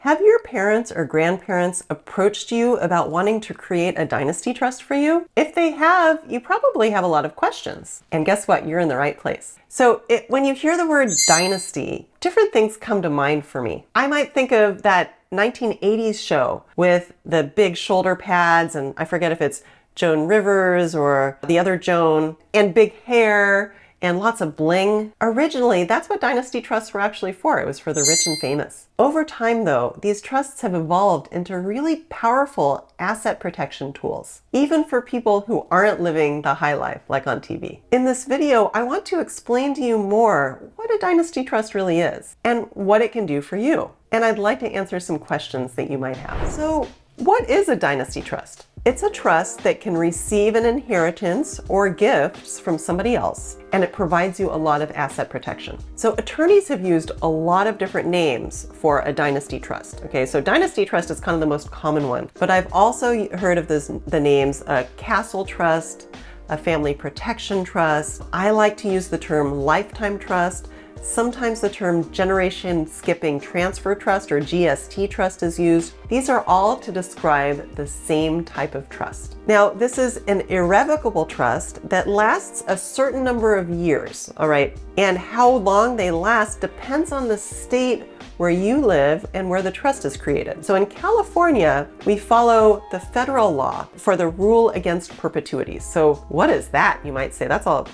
Have your parents or grandparents approached you about wanting to create a dynasty trust for you? If they have, you probably have a lot of questions. And guess what? You're in the right place. So when you hear the word dynasty, different things come to mind for me. I might think of that 1980s show with the big shoulder pads, and I forget if it's Joan Rivers or the other Joan, and big hair and lots of bling. Originally, that's what dynasty trusts were actually for. It was for the rich and famous. Over time, though, these trusts have evolved into really powerful asset protection tools, even for people who aren't living the high life like on TV. In this video, I want to explain to you more what a dynasty trust really is and what it can do for you. And I'd like to answer some questions that you might have. So, what is a dynasty trust? It's a trust that can receive an inheritance or gifts from somebody else, and it provides you a lot of asset protection. So attorneys have used a lot of different names for a dynasty trust. Okay, so dynasty trust is kind of the most common one, but I've also heard of the names a castle trust, a family protection trust. I like to use the term lifetime trust. Sometimes the term generation skipping transfer trust or GST trust is used. These are all to describe the same type of trust. Now, this is an irrevocable trust that lasts a certain number of years, all right? And how long they last depends on the state where you live and where the trust is created. So in California, we follow the federal law for the rule against perpetuity. So what is that, you might say? That's a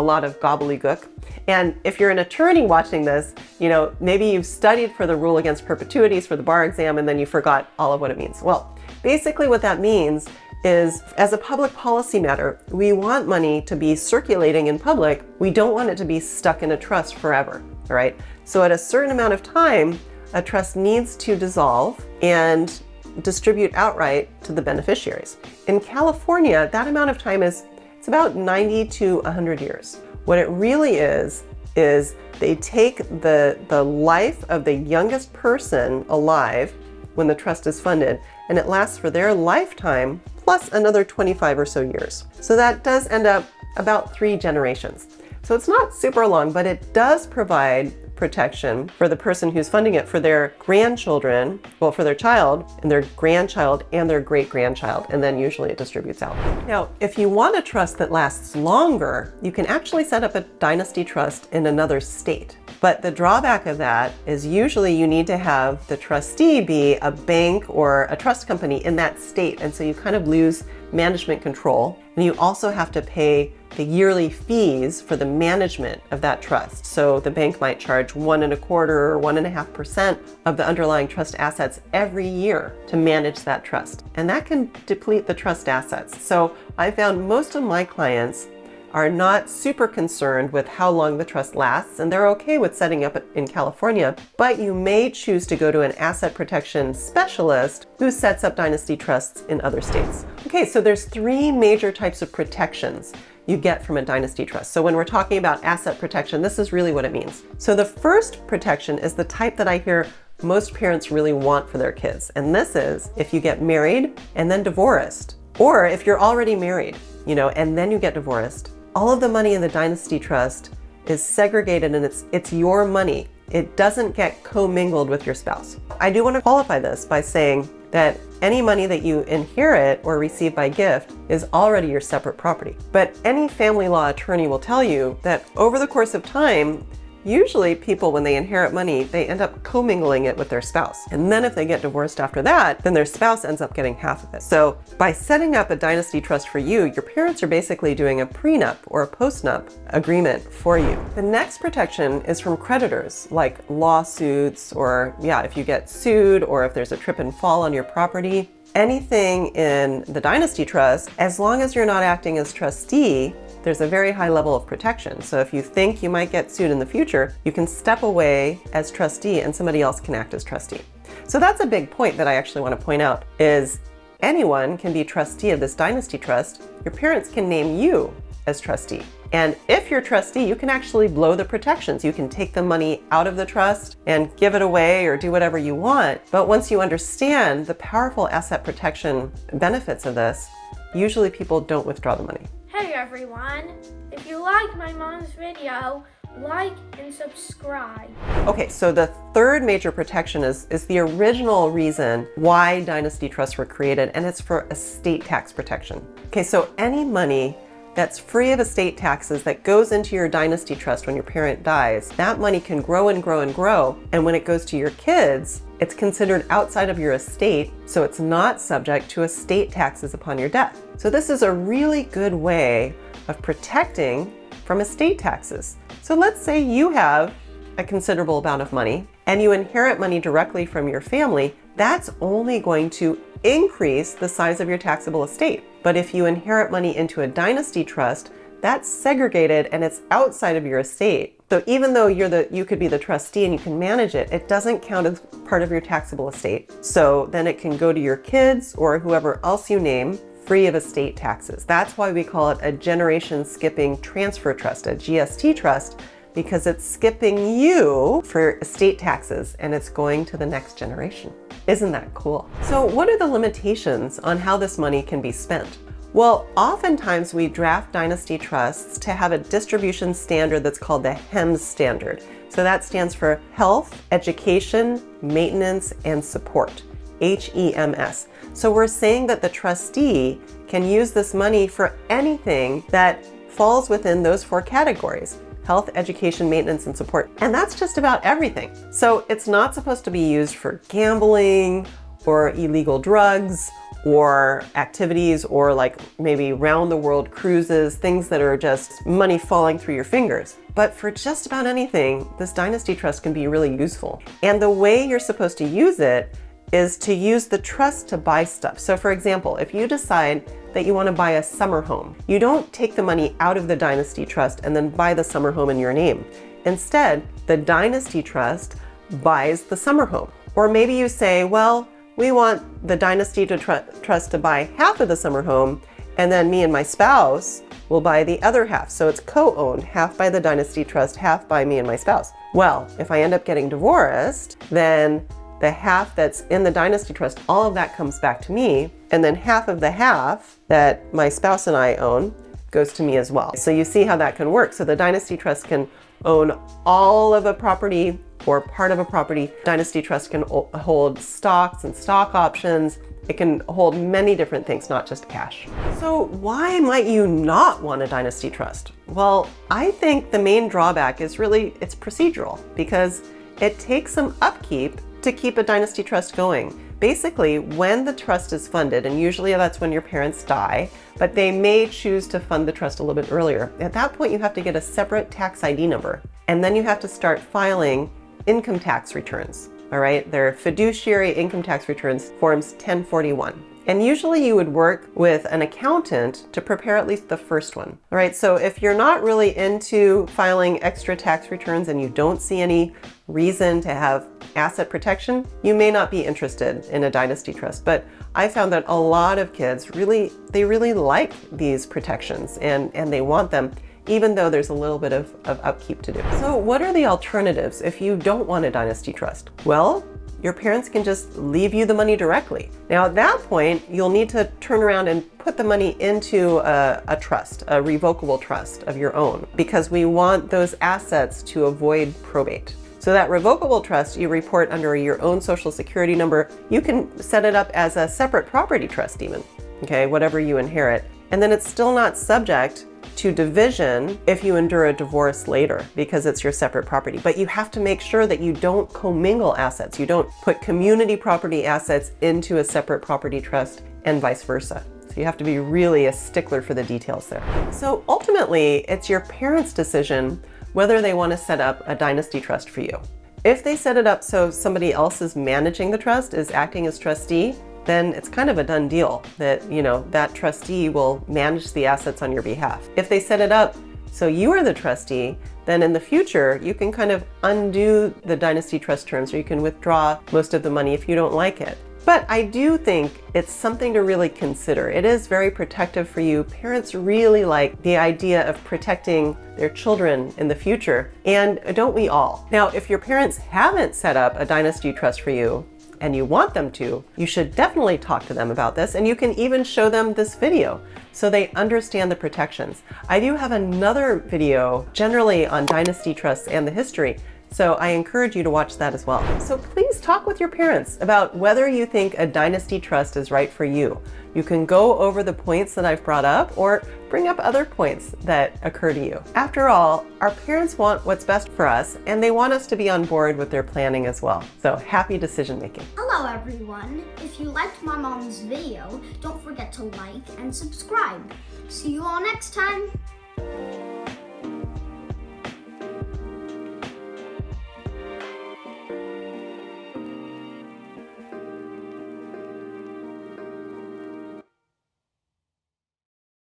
lot of gobbledygook. And if you're an attorney watching this, maybe you've studied for the rule against perpetuities for the bar exam and then you forgot all of what it means. Well, basically what that means is, as a public policy matter, we want money to be circulating in public. We don't want it to be stuck in a trust forever, all right? So at a certain amount of time, a trust needs to dissolve and distribute outright to the beneficiaries. In California, that amount of time it's about 90 to 100 years. What it really is they take the life of the youngest person alive when the trust is funded, and it lasts for their lifetime plus another 25 or so years. So that does end up about 3 generations. So it's not super long, but it does provide protection for the person who's funding it for their grandchildren, well, for their child and their grandchild and their great-grandchild, and then usually it distributes out. Now, if you want a trust that lasts longer, you can actually set up a dynasty trust in another state. But the drawback of that is usually you need to have the trustee be a bank or a trust company in that state, and so you kind of lose management control. And you also have to pay the yearly fees for the management of that trust. So the bank might charge 1.25% or 1.5% of the underlying trust assets every year to manage that trust. And that can deplete the trust assets. So I found most of my clients are not super concerned with how long the trust lasts, and they're okay with setting up in California, but you may choose to go to an asset protection specialist who sets up dynasty trusts in other states. Okay, so there's 3 major types of protections you get from a dynasty trust. So when we're talking about asset protection, this is really what it means. So the first protection is the type that I hear most parents really want for their kids, and this is if you get married and then divorced, or if you're already married, and then you get divorced. All of the money in the dynasty trust is segregated and it's your money. It doesn't get commingled with your spouse. I do want to qualify this by saying that any money that you inherit or receive by gift is already your separate property. But any family law attorney will tell you that over the course of time, usually people, when they inherit money, they end up commingling it with their spouse. And then if they get divorced after that, then their spouse ends up getting half of it. So by setting up a dynasty trust for you, your parents are basically doing a prenup or a postnup agreement for you. The next protection is from creditors, like lawsuits, or if you get sued, or if there's a trip and fall on your property. Anything in the dynasty trust, as long as you're not acting as trustee, there's a very high level of protection. So if you think you might get sued in the future, you can step away as trustee and somebody else can act as trustee. So that's a big point that I actually want to point out is anyone can be trustee of this dynasty trust. Your parents can name you as trustee. And if you're trustee, you can actually blow the protections. You can take the money out of the trust and give it away or do whatever you want. But once you understand the powerful asset protection benefits of this, usually people don't withdraw the money. Hey everyone! If you liked my mom's video, like and subscribe. Okay, so the third major protection is the original reason why Dynasty trusts were created, and it's for estate tax protection. Okay, so any money that's free of estate taxes that goes into your Dynasty trust when your parent dies, that money can grow and grow and grow, and when it goes to your kids, it's considered outside of your estate, so it's not subject to estate taxes upon your death. So this is a really good way of protecting from estate taxes. So let's say you have a considerable amount of money and you inherit money directly from your family, that's only going to increase the size of your taxable estate. But if you inherit money into a Dynasty trust, that's segregated and it's outside of your estate. So even though you could be the trustee and you can manage it, it doesn't count as part of your taxable estate. So then it can go to your kids or whoever else you name free of estate taxes. That's why we call it a generation skipping transfer trust, a GST trust, because it's skipping you for estate taxes and it's going to the next generation. Isn't that cool? So what are the limitations on how this money can be spent? Well, oftentimes we draft Dynasty trusts to have a distribution standard that's called the HEMS standard. So that stands for Health, Education, Maintenance, and Support, HEMS. So we're saying that the trustee can use this money for anything that falls within those four categories: health, education, maintenance, and support. And that's just about everything. So it's not supposed to be used for gambling or illegal drugs or activities or like maybe round the world cruises, things that are just money falling through your fingers. But for just about anything, this Dynasty trust can be really useful. And the way you're supposed to use it is to use the trust to buy stuff. So for example, if you decide that you want to buy a summer home, you don't take the money out of the Dynasty trust and then buy the summer home in your name. Instead, the Dynasty trust buys the summer home. Or maybe you say, well, we want the Dynasty trust to buy half of the summer home, and then me and my spouse will buy the other half. So it's co-owned, half by the Dynasty trust, half by me and my spouse. Well, if I end up getting divorced, then the half that's in the Dynasty trust, all of that comes back to me, and then half of the half that my spouse and I own goes to me as well. So you see how that can work. So the Dynasty trust can own all of a property or part of a property. Dynasty trust can hold stocks and stock options. It can hold many different things, not just cash. So why might you not want a Dynasty trust? Well, I think the main drawback is really it's procedural, because it takes some upkeep to keep a Dynasty trust going. Basically, when the trust is funded, and usually that's when your parents die, but they may choose to fund the trust a little bit earlier. At that point, you have to get a separate tax ID number, and then you have to start filing income tax returns. All right, they're fiduciary income tax returns, forms 1041. And usually you would work with an accountant to prepare at least the first one. All right, so if you're not really into filing extra tax returns and you don't see any reason to have asset protection, you may not be interested in a Dynasty trust. But I found that a lot of kids really like these protections and they want them, even though there's a little bit of upkeep to do. So what are the alternatives if you don't want a Dynasty trust? Well, your parents can just leave you the money directly. Now at that point, you'll need to turn around and put the money into a trust, a revocable trust of your own, because we want those assets to avoid probate. So that revocable trust you report under your own Social Security number. You can set it up as a separate property trust even, okay, whatever you inherit. And then it's still not subject to division if you endure a divorce later, because it's your separate property. But you have to make sure that you don't commingle assets. You don't put community property assets into a separate property trust and vice versa. So you have to be really a stickler for the details there. So ultimately, it's your parents' decision whether they want to set up a Dynasty trust for you. If they set it up so somebody else is managing the trust, is acting as trustee, then it's kind of a done deal that, that trustee will manage the assets on your behalf. If they set it up so you are the trustee, then in the future, you can kind of undo the Dynasty trust terms, or you can withdraw most of the money if you don't like it. But I do think it's something to really consider. It is very protective for you. Parents really like the idea of protecting their children in the future, and don't we all? Now, if your parents haven't set up a Dynasty trust for you, and you want them to, you should definitely talk to them about this, and you can even show them this video so they understand the protections. I do have another video generally on dynasty trusts and the history, so I encourage you to watch that as well. So please talk with your parents about whether you think a dynasty trust is right for you. You can go over the points that I've brought up or bring up other points that occur to you. After all, our parents want what's best for us, and they want us to be on board with their planning as well. So happy decision making. Hello everyone. If you liked my mom's video, don't forget to like and subscribe. See you all next time.